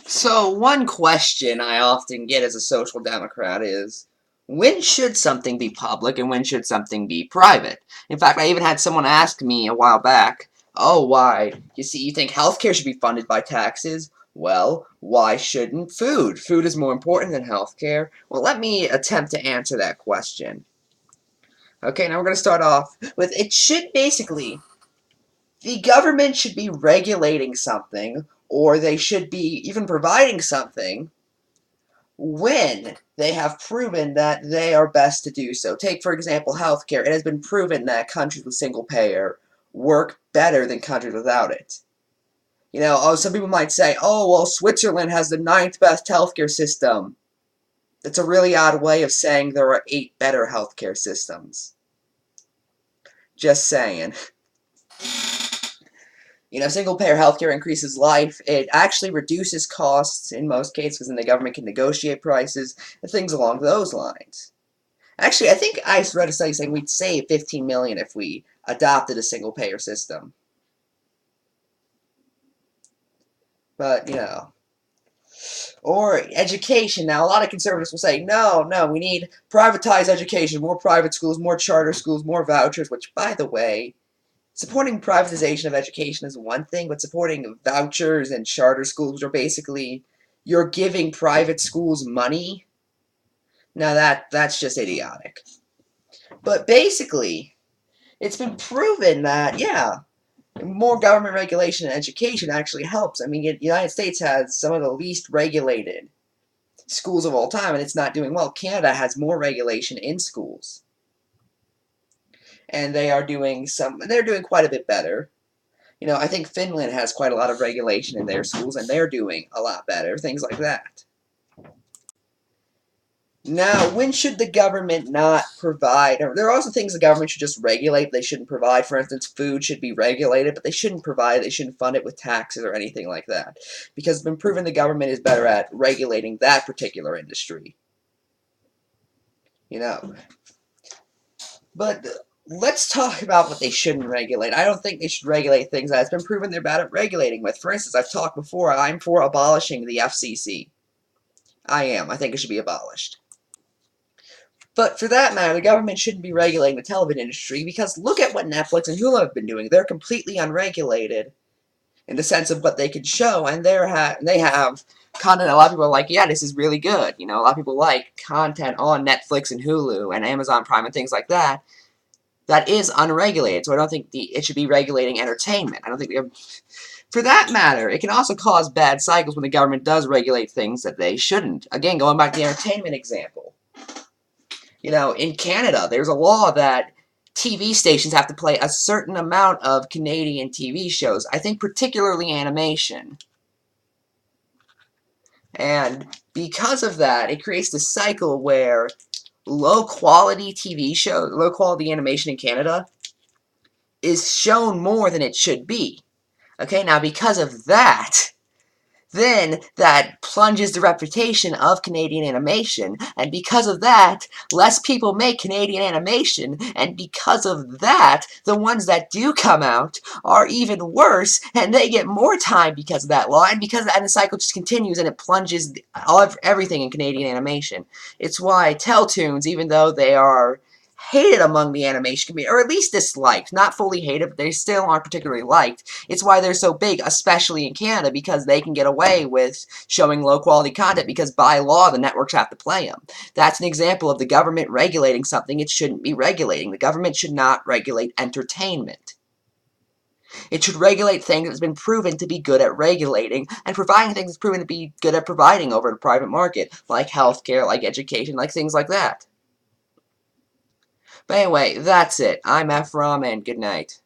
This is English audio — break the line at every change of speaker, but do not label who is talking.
So, one question I often get as a social democrat is, when should something be public and when should something be private? In fact, I even had someone ask me a while back, oh, why? You think healthcare should be funded by taxes? Well, why shouldn't food? Food is more important than healthcare. Well, let me attempt to answer that question. Okay, now we're going to start off with, it should basically, the government should be regulating something, or they should be even providing something when they have proven that they are best to do so. Take, for example, healthcare. It has been proven that countries with single payer work better than countries without it. Some people might say, oh, well, Switzerland has the 9th best healthcare system. That's a really odd way of saying there are 8 better healthcare systems. Just saying. Single-payer healthcare increases life. It actually reduces costs in most cases, because then the government can negotiate prices and things along those lines. Actually, I think I read a study saying we'd save $15 million if we adopted a single-payer system. But, or education. Now, a lot of conservatives will say, no, we need privatized education, more private schools, more charter schools, more vouchers, which, by the way, supporting privatization of education is one thing, but supporting vouchers and charter schools, which are basically, you're giving private schools money, now that's just idiotic. But basically, it's been proven that, yeah, more government regulation in education actually helps. I mean, the United States has some of the least regulated schools of all time, and it's not doing well. Canada has more regulation in schools. And they're doing quite a bit better. I think Finland has quite a lot of regulation in their schools, and they're doing a lot better, things like that. Now, when should the government not provide? There are also things the government should just regulate, they shouldn't provide. For instance, food should be regulated, but they shouldn't provide, they shouldn't fund it with taxes or anything like that. Because it's been proven the government is better at regulating that particular industry. But let's talk about what they shouldn't regulate. I don't think they should regulate things that it's been proven they're bad at regulating with. For instance, I've talked before, I'm for abolishing the FCC. I am. I think it should be abolished. But for that matter, the government shouldn't be regulating the television industry, because look at what Netflix and Hulu have been doing. They're completely unregulated in the sense of what they can show, and they have content a lot of people are like, yeah, this is really good. A lot of people like content on Netflix and Hulu and Amazon Prime and things like that. That is unregulated, so I don't think it should be regulating entertainment. I don't think for that matter, it can also cause bad cycles when the government does regulate things that they shouldn't. Again, going back to the entertainment example. In Canada, there's a law that TV stations have to play a certain amount of Canadian TV shows. I think particularly animation. And because of that, it creates this cycle where low-quality TV shows, low-quality animation in Canada is shown more than it should be. Okay, now because of that, then that plunges the reputation of Canadian animation, and because of that, less people make Canadian animation, and because of that, the ones that do come out are even worse, and they get more time because of that law, and the cycle just continues, and it plunges everything in Canadian animation. It's why Teletoons, even though they are hated among the animation community, or at least disliked, not fully hated, but they still aren't particularly liked. It's why they're so big, especially in Canada, because they can get away with showing low-quality content, because by law, the networks have to play them. That's an example of the government regulating something it shouldn't be regulating. The government should not regulate entertainment. It should regulate things that's been proven to be good at regulating, and providing things that's proven to be good at providing over the private market, like healthcare, like education, like things like that. But anyway, that's it. I'm Ephrom, and good night.